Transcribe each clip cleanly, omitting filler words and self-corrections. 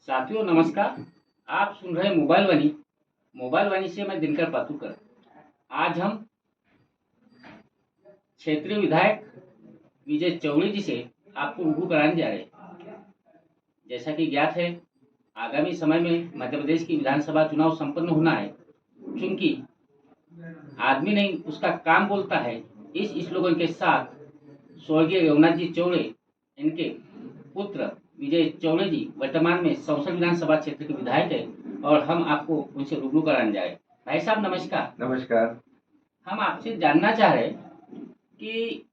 साथियों नमस्कार। आप सुन रहे मोबाइल वाणी से मैं दिनकर पातुकर। आज हम क्षेत्रीय विधायक विजय चौड़े जी से आपको रूबरू कराने जा रहे हैं। जैसा कि ज्ञात है, आगामी समय में मध्य प्रदेश की विधानसभा चुनाव संपन्न होना है। क्योंकि आदमी नहीं उसका काम बोलता है, इस स्लोगन के साथ स्वर्गीय रघुनाथ जी चौड़े, इनके पुत्र विजय चौड़े जी वर्तमान में संसद विधानसभा क्षेत्र के विधायक है और हम आपको उनसे रूबरू कराने जा रहे हैं। भाई साहब नमस्कार। नमस्कार। हम आपसे जानना चाह रहे हैं कि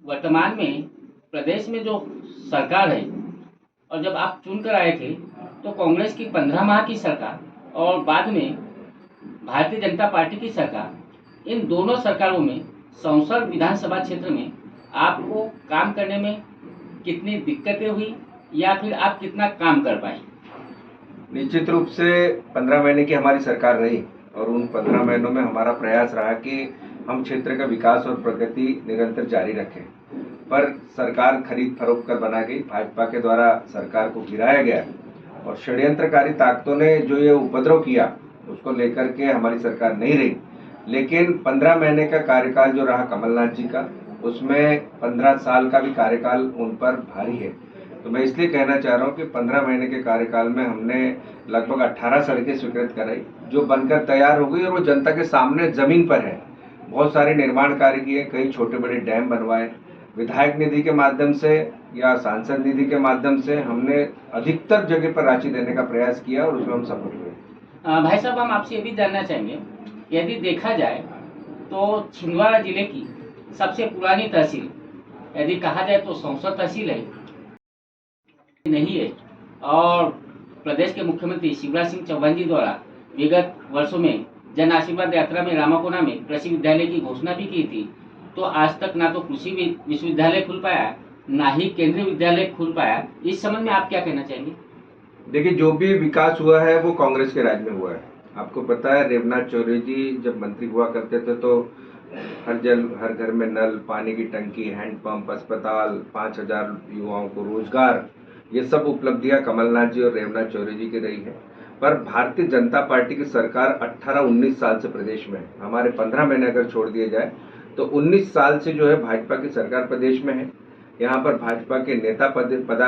वर्तमान में प्रदेश में जो सरकार है और जब आप चुन कर आए थे तो कांग्रेस की 15 माह की सरकार और बाद में भारतीय जनता पार्टी की सरकार, इन दोनों सरकारों में संसद विधानसभा क्षेत्र में आपको काम करने में कितनी दिक्कतें हुई या फिर आप कितना काम कर पाए? निश्चित रूप से 15 महीने की हमारी सरकार रही और उन 15 महीनों में हमारा प्रयास रहा कि हम क्षेत्र का विकास और प्रगति निरंतर जारी रखें। पर सरकार खरीद फरोख्त कर बना गई, भाजपा के द्वारा सरकार को गिराया गया और षड्यंत्रकारी ताकतों ने जो ये उपद्रव किया उसको लेकर के हमारी सरकार नहीं रही। लेकिन 15 महीने का कार्यकाल जो रहा कमलनाथ जी का, उसमें 15 साल का भी कार्यकाल उन पर भारी है। तो मैं इसलिए कहना चाह रहा हूँ कि 15 महीने के कार्यकाल में हमने लगभग 18 सड़कें स्वीकृत कराई जो बनकर तैयार हो गई और वो जनता के सामने जमीन पर है। बहुत सारे निर्माण कार्य किए, कई छोटे बड़े डैम बनवाए, विधायक निधि के माध्यम से या सांसद निधि के माध्यम से हमने अधिकतर जगह पर राशि देने का प्रयास किया और उसमें हम सफल हुए। भाई साहब हम आपसे ये भी जानना चाहेंगे, यदि देखा जाए तो छिंदवाड़ा जिले की सबसे पुरानी तहसील यदि कहा जाए तो संसद तहसील है नहीं है, और प्रदेश के मुख्यमंत्री शिवराज सिंह चौहान जी द्वारा विगत वर्षों में जन आशीर्वाद यात्रा में रामाकोना में कृषि विद्यालय की घोषणा भी की थी। तो आज तक ना तो कृषि विश्वविद्यालय खुल पाया, ना ही केंद्रीय विद्यालय खुल पाया। इस संबंध में आप क्या कहना चाहेंगे? देखिए, जो भी विकास हुआ है वो कांग्रेस के राज में हुआ है। आपको पता है, रघुनाथ चौधरी जी जब मंत्री हुआ करते थे तो हर घर में नल, पानी की टंकी, हैंडपंप, अस्पताल, 5,000 युवाओं को रोजगार, ये सब उपलब्धियां कमलनाथ जी और रघुनाथ चौधरी जी की रही है। पर भारतीय जनता पार्टी की सरकार 18-19 साल से प्रदेश में है। हमारे 15 महीने अगर छोड़ दिए जाए तो 19 साल से जो है भाजपा की सरकार प्रदेश में है। यहाँ पर भाजपा के नेता पद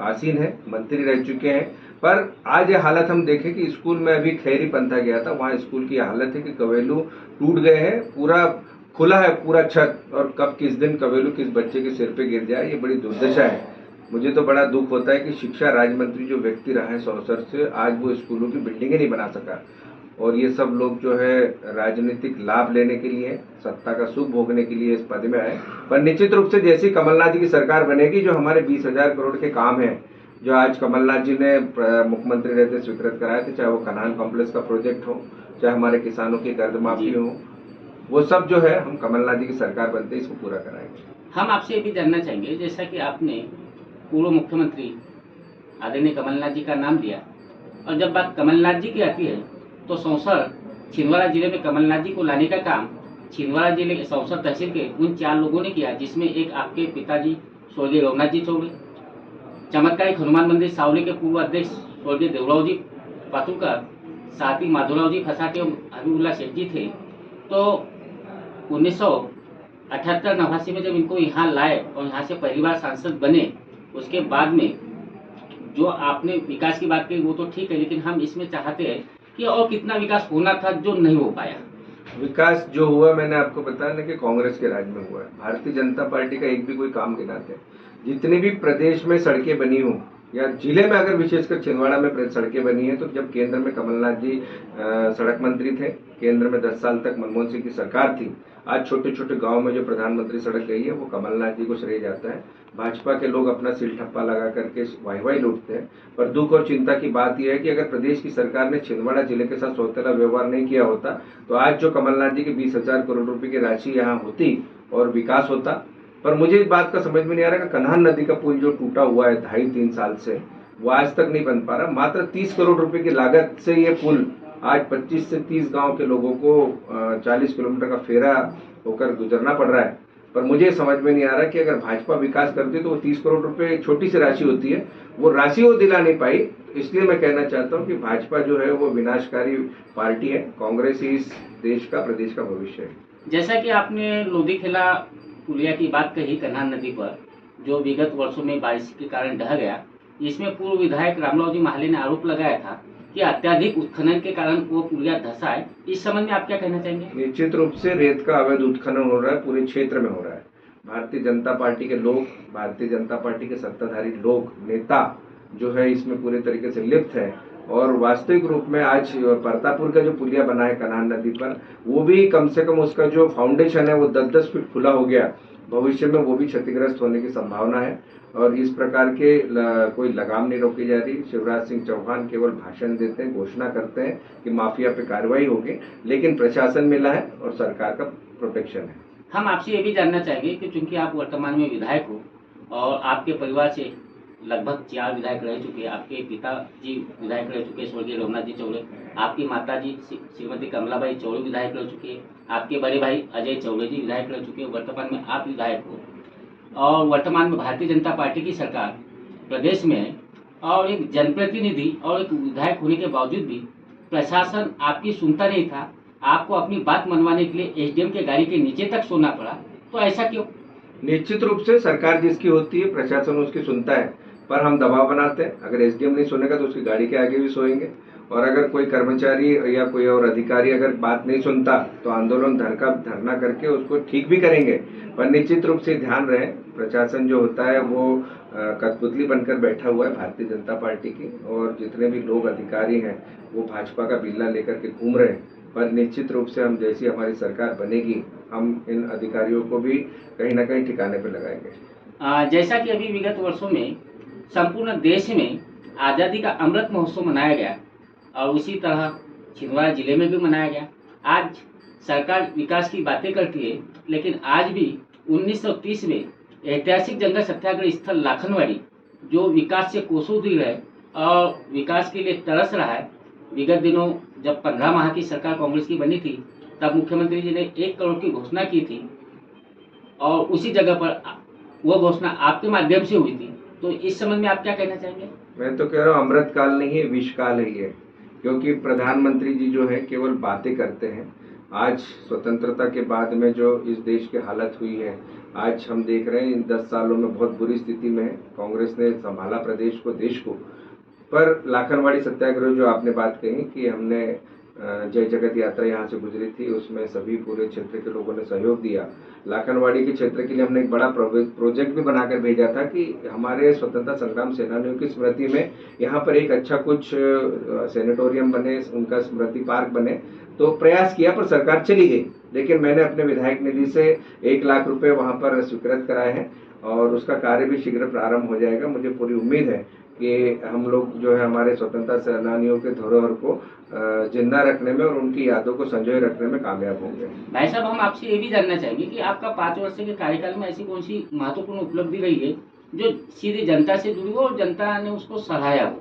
आसीन है, मंत्री रह चुके हैं। पर आज ये हालत हम देखें कि स्कूल में अभी खैरी पंथा गया था, वहाँ स्कूल की हालत है कि कवेलू टूट गए हैं, पूरा खुला है पूरा छत, और कब किस दिन कवेलू किस बच्चे के सिर पे गिर जाए, ये बड़ी दुर्दशा है। मुझे तो बड़ा दुख होता है कि शिक्षा राज्य मंत्री जो व्यक्ति रहा है 100 वर्ष से, आज वो स्कूलों की बिल्डिंगें नहीं बना सका। और ये सब लोग जो है राजनीतिक लाभ लेने के लिए, सत्ता का सुख भोगने के लिए इस पद में आए। पर निश्चित रूप से जैसी कमलनाथ जी की सरकार बनेगी, जो हमारे 20,000 करोड़ के काम हैं जो आज कमलनाथ जी ने मुख्यमंत्री रहते स्वीकृत कराए थे, चाहे वो कनान कॉम्प्लेक्स का प्रोजेक्ट हो, चाहे हमारे किसानों की कर्ज माफी हो, वो सब जो है हम कमलनाथ जी की सरकार बनते इसको पूरा कराएंगे। हम आपसे ये भी जानना चाहेंगे, जैसा कि आपने पूर्व मुख्यमंत्री आदरणीय कमलनाथ जी का नाम लिया, और जब बात कमलनाथ जी की आती है तो सौंसर छिंदवाड़ा जिले में कमलनाथ जी को लाने का काम छिंदवाड़ा जिले के सौंसर तहसील के उन 4 लोगों ने किया, जिसमें एक आपके पिताजी स्वर्गीय रघुनाथ जी चौड़े, चमत्कारिक हनुमान मंदिर सावली के पूर्व अध्यक्ष स्वर्गीय देवराव जी पातुकर, साथ ही माधोराव जी फसा के हबीबुल्ला शेख जी थे। तो 1978-89 में जब इनको यहाँ लाए और यहाँ से पहली बार सांसद बने, उसके बाद में जो आपने विकास की बात कही वो तो ठीक है, लेकिन हम इसमें चाहते हैं कि और कितना विकास होना था जो नहीं हो पाया। विकास जो हुआ मैंने आपको बताया ना कि कांग्रेस के राज में हुआ है। भारतीय जनता पार्टी का एक भी कोई काम गिनाते हैं, जितनी भी प्रदेश में सड़कें बनी हो या जिले में, अगर विशेषकर छिंदवाड़ा में सड़कें बनी है, तो जब केंद्र में कमलनाथ जी सड़क मंत्री थे, केंद्र में 10 साल तक मनमोहन सिंह की सरकार थी, आज छोटे छोटे गांव में जो प्रधानमंत्री सड़क गई है वो कमलनाथ जी को श्रेय जाता है। भाजपा के लोग अपना सिल ठप्पा लगा करके वाहवाही लूटते हैं। पर दुख और चिंता की बात यह है कि अगर प्रदेश की सरकार ने छिंदवाड़ा जिले के साथ सौतेला व्यवहार नहीं किया होता तो आज जो कमलनाथ जी की 20,000 करोड़ रुपए की राशि यहाँ होती और विकास होता। पर मुझे इस बात का समझ में नहीं आ रहा कि कन्हान नदी का पुल जो टूटा हुआ है 2.5-3 साल से, वो आज तक नहीं बन पा रहा। मात्र 30 करोड़ रुपए की लागत से ये पुल आज 25 से 30 गांव के लोगों को 40 किलोमीटर का फेरा होकर गुजरना पड़ रहा है। पर मुझे समझ में नहीं आ रहा कि अगर भाजपा विकास करती है तो वो 30 करोड़ रुपए एक छोटी सी राशि होती है, वो राशि वो दिला नहीं पाई। इसलिए मैं कहना चाहता हूँ कि भाजपा जो है वो विनाशकारी पार्टी है। कांग्रेस ही इस देश का, प्रदेश का भविष्य है। जैसा कि आपने लोधीखेला पुलिया की बात कही कन्हान नदी पर, जो विगत वर्षों में बारिश के कारण ढह गया, इसमें पूर्व विधायक रामलाल जी महाले ने आरोप लगाया था कि अत्यधिक उत्खनन के कारण वो पुलिया धंसा है। इस संबंध में आप क्या कहना चाहेंगे? निश्चित रूप से रेत का अवैध उत्खनन हो रहा है, पूरे क्षेत्र में हो रहा है। भारतीय जनता पार्टी के लोग, भारतीय जनता पार्टी के सत्ताधारी लोग, नेता जो है इसमें पूरे तरीके से लिप्त है। और वास्तविक रूप में आज परतापुर का जो पुलिया बना है कन्हान नदी पर, वो भी कम से कम उसका जो फाउंडेशन है वो 10-10 फीट खुला हो गया। भविष्य में वो भी क्षतिग्रस्त होने की संभावना है और इस प्रकार के कोई लगाम नहीं रोकी जा रही। शिवराज सिंह चौहान केवल भाषण देते हैं, घोषणा करते हैं कि माफिया पे कार्रवाई होगी, लेकिन प्रशासन मिला है और सरकार का प्रोटेक्शन है। हम आपसे ये भी जानना चाहेंगे कि चूंकि आप वर्तमान में विधायक हो और आपके परिवार से लगभग 4 विधायक रह चुके, आपके पिताजी विधायक रह चुके स्वर्गीय रघुनाथ जी चौड़े, आपकी माताजी श्रीमती कमलाबाई चौड़े विधायक रह चुके, आपके बड़े भाई अजय चौड़े जी विधायक रह चुके, वर्तमान में आप विधायक हो और वर्तमान में भारतीय जनता पार्टी की सरकार प्रदेश में है और एक जनप्रतिनिधि और एक विधायक होने के बावजूद भी प्रशासन आपकी सुनता नहीं था, आपको अपनी बात मनवाने के लिए एसडीएम के गाड़ी के नीचे तक सोना पड़ा, तो ऐसा क्यों? निश्चित रूप से सरकार जिसकी होती है प्रशासन उसकी सुनता है, पर हम दबाव बनाते हैं। अगर एसडीएम नहीं सुनेगा तो उसकी गाड़ी के आगे भी सोएंगे, और अगर कोई कर्मचारी या कोई और अधिकारी अगर बात नहीं सुनता तो आंदोलन धरना करके उसको ठीक भी करेंगे। पर निश्चित रूप से ध्यान रहे, प्रशासन जो होता है वो कठपुतली बनकर बैठा हुआ है भारतीय जनता पार्टी की, और जितने भी लोग अधिकारी हैं वो भाजपा का बिल्ला लेकर के घूम रहे हैं। पर निश्चित रूप से हम जैसी हमारी सरकार बनेगी, हम इन अधिकारियों को भी कहीं ना कहीं ठिकाने पर लगाएंगे। जैसा कि अभी विगत वर्षों में संपूर्ण देश में आज़ादी का अमृत महोत्सव मनाया गया और उसी तरह छिंदवाड़ा जिले में भी मनाया गया। आज सरकार विकास की बातें करती है, लेकिन आज भी 1930 में ऐतिहासिक जंगल सत्याग्रह स्थल लाखनवाड़ी जो विकास से कोसों दूर है और विकास के लिए तरस रहा है। विगत दिनों जब 15 माह की सरकार कांग्रेस की बनी थी, तब मुख्यमंत्री जी ने 1 करोड़ की घोषणा की थी और उसी जगह पर वो घोषणा आपके माध्यम से हुई थी। तो इस संबंध में आप क्या कहना चाहेंगे? मैं तो कह रहा हूँ अमृत काल नहीं है, विष काल है ये, क्योंकि प्रधानमंत्री जी जो है केवल बातें करते हैं। आज स्वतंत्रता के बाद में जो इस देश की हालत हुई है, आज हम देख रहे हैं इन 10 सालों में बहुत बुरी स्थिति में है। कांग्रेस ने संभाला प्रदेश को, देश को। पर लाखनवाड़ी सत्याग्रह जो आपने बात कही कि हमने जय जगत यात्रा यहाँ से गुजरी थी, उसमें सभी पूरे क्षेत्र के लोगों ने सहयोग दिया। लाखनवाड़ी के क्षेत्र के लिए हमने एक बड़ा प्रोजेक्ट भी बनाकर भेजा था कि हमारे स्वतंत्रता संग्राम सेनानियों की स्मृति में यहाँ पर एक अच्छा कुछ सैनिटोरियम बने, उनका स्मृति पार्क बने। तो प्रयास किया पर सरकार चली गई, लेकिन मैंने अपने विधायक निधि से 1 लाख रुपए वहाँ पर स्वीकृत कराए हैं और उसका कार्य भी शीघ्र प्रारंभ हो जाएगा। मुझे पूरी उम्मीद है कि हम लोग जो है हमारे स्वतंत्रता सेनानियों के धरोहर को जिंदा रखने में और उनकी यादों को संजोए रखने में कामयाब होंगे। भाई साहब, हम आपसे ये भी जानना चाहेंगे कि आपका 5 वर्ष के कार्यकाल में ऐसी कौन सी महत्वपूर्ण उपलब्धि रही है जो सीधे जनता से जुड़ी हो और जनता ने उसको सराहा हो?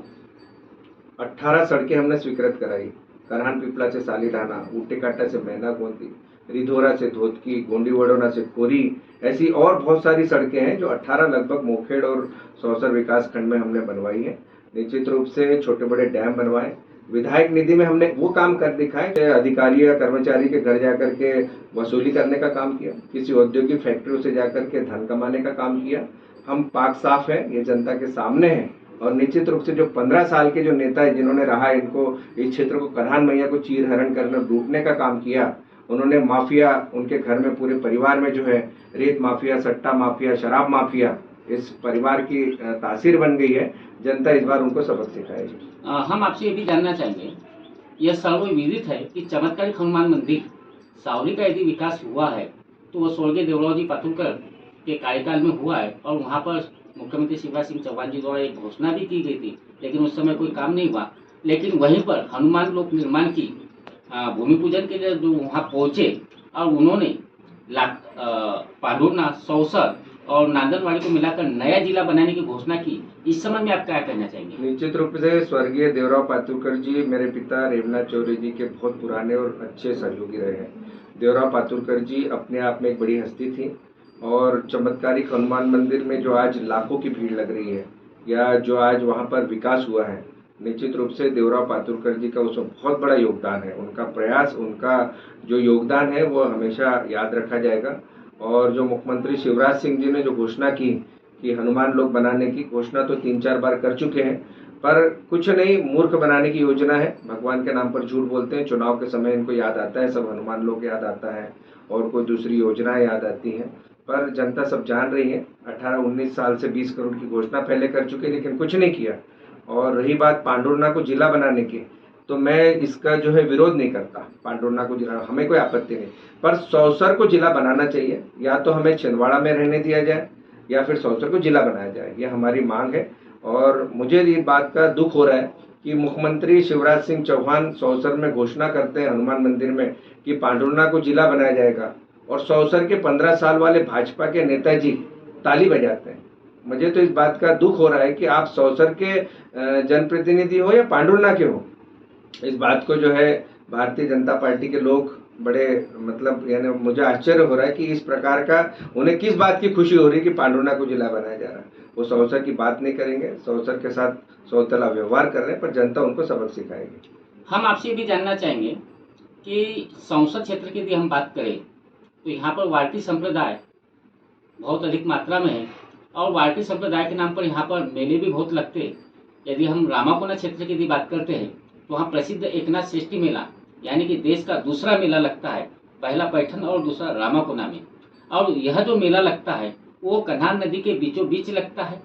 18 सड़कें हमने स्वीकृत कराई। करहान पिपला से सालीडाना, ऊटेकाटा से मैना गोंदी, रिधोरा से धोतकी, गोंडी वडोना से खोरी, ऐसी और बहुत सारी सड़कें हैं जो 18 लगभग मोखेड़ और सौसर विकास खंड में हमने बनवाई है। निश्चित रूप से छोटे बड़े डैम बनवाए। विधायक निधि में हमने वो काम कर दिखाए, अधिकारी या कर्मचारी के घर जाकर के वसूली करने का काम किया, किसी औद्योगिक फैक्ट्रियों से जाकर के धन कमाने का काम किया। हम पाक साफ है, ये जनता के सामने है। और निश्चित रूप से जो 15 साल के जो नेता है जिन्होंने रहा, इनको इस क्षेत्र को करहान मैया को चीर हरण करना, लूटने का काम किया, उन्होंने माफिया, उनके घर में पूरे परिवार में जो है रेत माफिया, सट्टा माफिया, शराब माफिया, इस परिवार की तासीर बन गई है। जनता इस बार उनको सबक सिखाएगी। हम आपसे ये भी जानना चाहेंगे, यह सर्वविदित है कि चमत्कारिक हनुमान मंदिर सावली का यदि विकास हुआ है तो वह स्वर्गीय देवराव जी पातुरकर के कार्यकाल में हुआ है और वहाँ पर मुख्यमंत्री शिवराज सिंह चौहान जी द्वारा एक घोषणा भी की गई थी, लेकिन उस समय कोई काम नहीं हुआ। लेकिन वहीं पर हनुमान लोक निर्माण की भूमि पूजन के लिए जो वहाँ पहुँचे और उन्होंने पांडुरनाथ, सौसर और नांदनवाड़ी को मिलाकर नया जिला बनाने की घोषणा की। इस समय में आप क्या कहना चाहेंगे? निश्चित रूप से स्वर्गीय देवराव पातुरकर जी मेरे पिता रेवनाथ चौरे जी के बहुत पुराने और अच्छे सहयोगी रहे हैं। देवराव पातुरकर जी अपने आप में एक बड़ी हस्ती थी। और चमत्कारिक हनुमान मंदिर में जो आज लाखों की भीड़ लग रही है या जो आज वहाँ पर विकास हुआ है, निश्चित रूप से देवराव पातुरकर जी का उसमें बहुत बड़ा योगदान है। उनका प्रयास, उनका जो योगदान है वो हमेशा याद रखा जाएगा। और जो मुख्यमंत्री शिवराज सिंह जी ने जो घोषणा की कि हनुमान लोक बनाने की घोषणा तो 3-4 बार कर चुके हैं, पर कुछ नहीं, मूर्ख बनाने की योजना है। भगवान के नाम पर झूठ बोलते हैं। चुनाव के समय इनको याद आता है, सब हनुमान लोक याद आता है और कोई दूसरी योजनाएं याद आती हैं, पर जनता सब जान रही है। 18-19 साल से 20 करोड़ की घोषणा पहले कर चुके, लेकिन कुछ नहीं किया। और रही बात पांडुरना को जिला बनाने की, तो मैं इसका जो है विरोध नहीं करता। पांडुरना को जिला, हमें कोई आपत्ति नहीं, पर सौसर को जिला बनाना चाहिए। या तो हमें छिंदवाड़ा में रहने दिया जाए या फिर सौसर को जिला बनाया जाए, ये हमारी मांग है। और मुझे ये बात का दुख हो रहा है कि मुख्यमंत्री शिवराज सिंह चौहान सौसर में घोषणा करते हैं हनुमान मंदिर में कि पांडुरना को जिला बनाया जाएगा, और सौसर के 15 साल वाले भाजपा के नेताजी ताली बजाते हैं। मुझे तो इस बात का दुख हो रहा है कि आप सौसर के जनप्रतिनिधि हो या पांडुरना के हो, इस बात को जो है भारतीय जनता पार्टी के लोग बड़े, मतलब यानी मुझे आश्चर्य हो रहा है कि इस प्रकार का उन्हें किस बात की खुशी हो रही है कि पांडुरना को जिला बनाया जा रहा है। वो सौसर की बात नहीं करेंगे, सौसर के साथ सौतला व्यवहार कर रहे हैं, पर जनता उनको सबक सिखाएगी। हम आपसे ये भी जानना चाहेंगे कि संसद क्षेत्र की यदि हम बात करें तो यहाँ पर वारकी संप्रदाय बहुत अधिक मात्रा में है, और वारकी संप्रदाय के नाम पर यहाँ पर मेले भी बहुत लगते हैं। यदि हम रामाकोना क्षेत्र की यदि बात करते हैं तो वहाँ प्रसिद्ध एकनाथ श्रेष्ठी मेला, यानी कि देश का दूसरा मेला लगता है, पहला पैठन और दूसरा रामाकोना में। और यह जो मेला लगता है वो कन्हार नदी के बीचों बीच लगता है,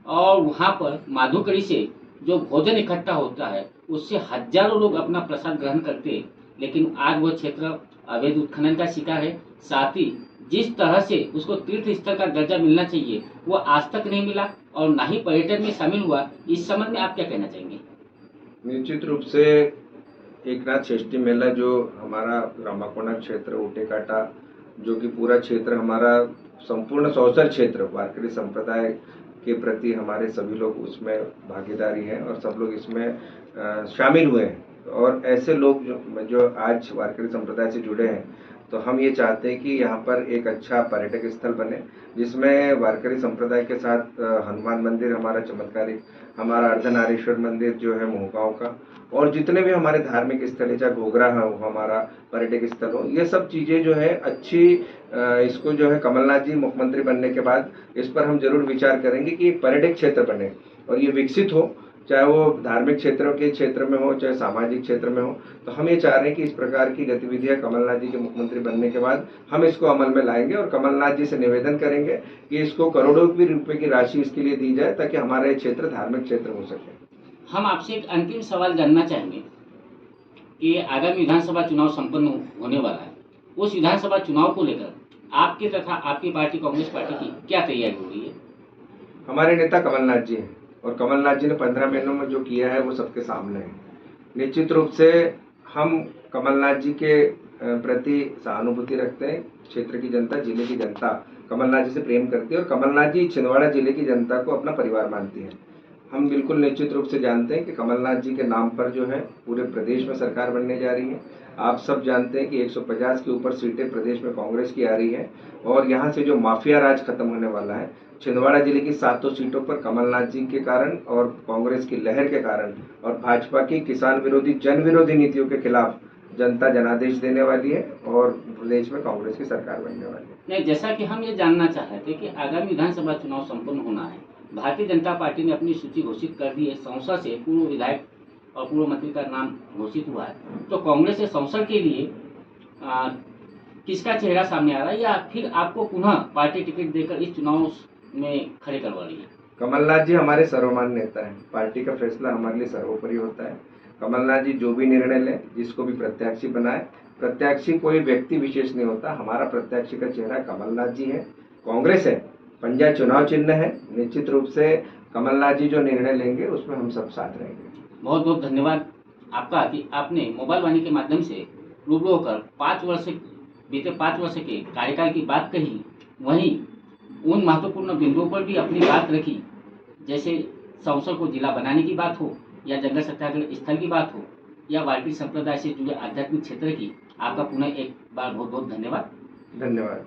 और वहाँ पर माधुकरी से जो भोजन इकट्ठा होता है उससे हजारों लोग अपना प्रसाद ग्रहण करते हैं। लेकिन आज वह क्षेत्र अवैध उत्खनन का शिकार है। साथ ही जिस तरह से उसको तीर्थ स्थल का दर्जा मिलना चाहिए वो आज तक नहीं मिला, और ना ही पर्यटन में शामिल हुआ। इस संबंध में आप क्या कहना चाहेंगे? निश्चित रूप से एकनाथ षष्ठी मेला जो हमारा रामाकोना क्षेत्र, उटेकाटा, जो कि पूरा क्षेत्र हमारा संपूर्ण सौसर क्षेत्र वारकरी संप्रदाय के प्रति हमारे सभी लोग उसमें भागीदारी है और सब लोग इसमें शामिल हुए हैं। और ऐसे लोग जो आज वारकरी संप्रदाय से जुड़े हैं, तो हम ये चाहते हैं कि यहाँ पर एक अच्छा पर्यटक स्थल बने जिसमें वारकरी संप्रदाय के साथ हनुमान मंदिर हमारा चमत्कारिक, हमारा अर्धनारीश्वर मंदिर जो है मोहगांव का, और जितने भी हमारे धार्मिक स्थल है, चाहे घोघरा है वो हमारा पर्यटक स्थल हो, ये सब चीज़ें जो है अच्छी, इसको जो है कमलनाथ जी मुख्यमंत्री बनने के बाद इस पर हम जरूर विचार करेंगे कि पर्यटक क्षेत्र बने और ये विकसित हो, चाहे वो धार्मिक क्षेत्रों के क्षेत्र में हो चाहे सामाजिक क्षेत्र में हो। तो हम ये चाह रहे हैं कि इस प्रकार की गतिविधियां कमलनाथ जी के मुख्यमंत्री बनने के बाद हम इसको अमल में लाएंगे और कमलनाथ जी से निवेदन करेंगे कि इसको करोड़ों रुपए की राशि इसके लिए दी जाए ताकि हमारा ये क्षेत्र धार्मिक क्षेत्र हो सके। हम आपसे एक अंतिम सवाल जानना चाहेंगे कि आगामी विधानसभा चुनाव संपन्न होने वाला है, उस विधानसभा चुनाव को लेकर आपके तथा आपकी पार्टी कांग्रेस पार्टी की क्या तैयारी हो रही है? हमारे नेता कमलनाथ जी हैं और कमलनाथ जी ने 15 महीनों में जो किया है वो सबके सामने है। निश्चित रूप से हम कमलनाथ जी के प्रति सहानुभूति रखते हैं। क्षेत्र की जनता, जिले की जनता कमलनाथ जी से प्रेम करती है और कमलनाथ जी छिंदवाड़ा जिले की जनता को अपना परिवार मानती है। हम बिल्कुल निश्चित रूप से जानते हैं कि कमलनाथ जी के नाम पर जो है पूरे प्रदेश में सरकार बनने जा रही है। आप सब जानते हैं कि 150 के ऊपर सीटें प्रदेश में कांग्रेस की आ रही है और यहाँ से जो माफिया राज खत्म होने वाला है। छिंदवाड़ा जिले की 7 सीटों पर कमलनाथ जी के कारण और कांग्रेस की लहर के कारण और भाजपा की किसान विरोधी, जन विरोधी नीतियों के खिलाफ जनता जनादेश देने वाली है और प्रदेश में कांग्रेस की सरकार बनने वाली है। नहीं, जैसा कि हम ये जानना चाह रहे थे कि आगामी विधानसभा चुनाव संपन्न होना है, भारतीय जनता पार्टी ने अपनी सूची घोषित कर दी है। संसद से पूर्व विधायक और पूर्व मंत्री का नाम घोषित हुआ है, तो कांग्रेस से संसद के लिए किसका चेहरा सामने आ रहा है, या फिर आपको पुनः पार्टी टिकट देकर इस चुनाव में खड़े करवा रही है? कमलनाथ जी हमारे सर्वमान्य नेता है, पार्टी का फैसला हमारे लिए सर्वोपरि होता है। कमलनाथ जी जो भी निर्णय लें, जिसको भी प्रत्याशी बनाए, प्रत्याशी कोई व्यक्ति विशेष नहीं होता, हमारा प्रत्याशी का चेहरा कमलनाथ जी है, कांग्रेस है, पंजा चुनाव चिन्ह है। निश्चित रूप से कमलनाथ जी जो निर्णय लेंगे उसमें हम सब साथ रहेंगे। बहुत बहुत धन्यवाद आपका कि आपने मोबाइल वाणी के माध्यम से रूबरू होकर बीते 5 वर्ष के कार्यकाल की बात कही, वहीं उन महत्वपूर्ण बिंदुओं पर भी अपनी बात रखी, जैसे संसद को जिला बनाने की बात हो, या जंगल सत्याग्रह स्थल की बात हो, या वारकरी संप्रदाय से जुड़े आध्यात्मिक क्षेत्र की। आपका पुनः एक बार बहुत बहुत धन्यवाद। धन्यवाद।